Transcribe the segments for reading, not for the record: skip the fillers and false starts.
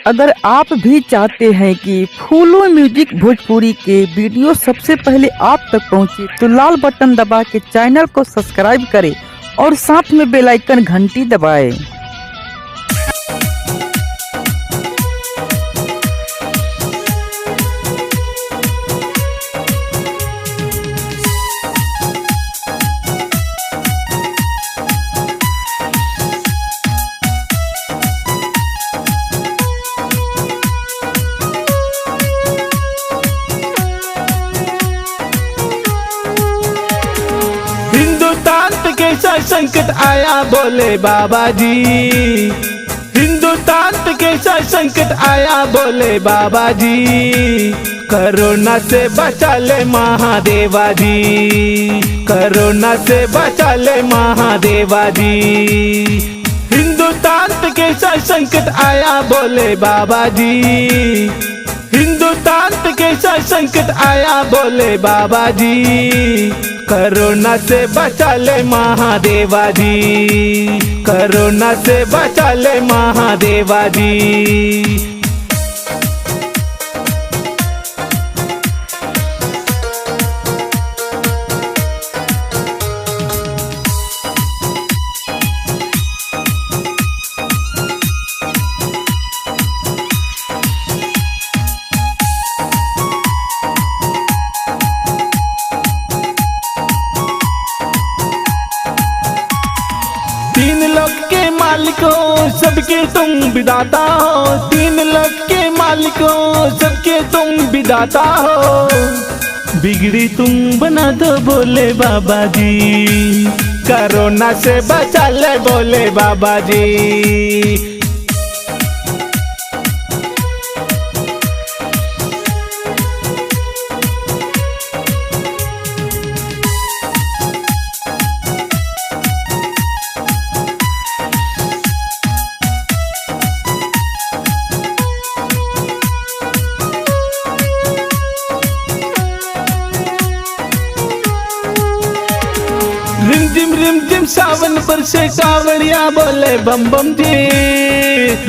अगर आप भी चाहते हैं कि फूलो म्यूजिक भोजपुरी के वीडियो सबसे पहले आप तक पहुंचे, तो लाल बटन दबा के चैनल को सब्सक्राइब करें और साथ में बेल आइकन घंटी दबाएं। हिंदुस्तान पे कैसा संकट आया बोले बाबा जी। हिंदुस्तान पे कैसा संकट आया बोले बाबा जी। कोरोना से बचा ले महादेवा जी। कोरोना से बचा ले महादेवा जी। हिंदुस्तान पे कैसा संकट आया बोले बाबा जी। हिंदुस्तान पे कैसा संकट आया बोले बाबा जी। कोरोना से बचा ले महादेवा जी। कोरोना से बचा ले महादेवा जी। तीन लोक के मालिक हो सबके तुम विधाता हो। तीन लोक के मालिक हो सबके तुम विधाता हो। बिगड़ी तुम बना दो बोले बाबा जी। कोरोना से बचा ले बोले बाबा जी। रिम झिम सावन बरसे कांवड़िया बोले बम बम जी।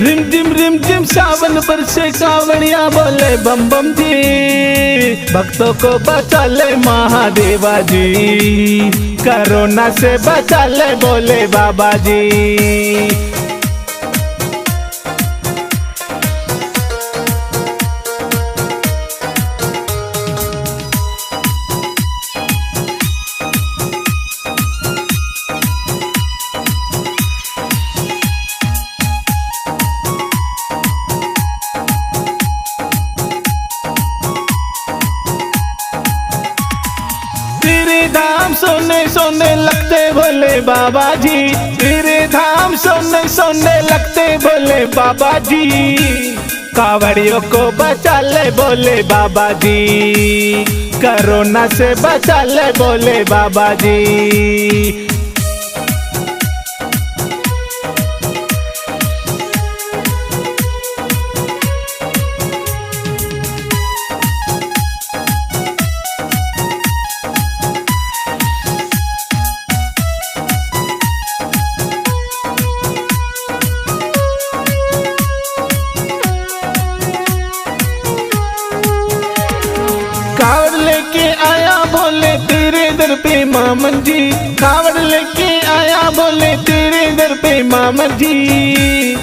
रिम झिम सावन बरसे कांवड़िया बोले बम बम जी। भक्तों को बचा ले महादेवा जी। कोरोना से बचा ले बोले बाबा जी। तेरे धाम सोने सोने लगते भोले बाबा जी। तेरे धाम सोने सोने लगते भोले बाबा जी। कांवड़ियों को बचा ले बोले बाबा जी। कोरोना से बचा ले बोले बाबा जी। कावड़ लेके आया बोले तेरे दर पे मामन जी। कावड़ लेके आया बोले तेरे दर पे मामन जी।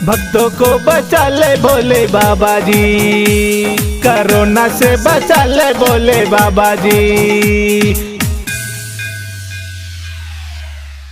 भक्तों को बचा ले बोले बाबा जी। कोरोना से बचा ले बोले बाबा जी।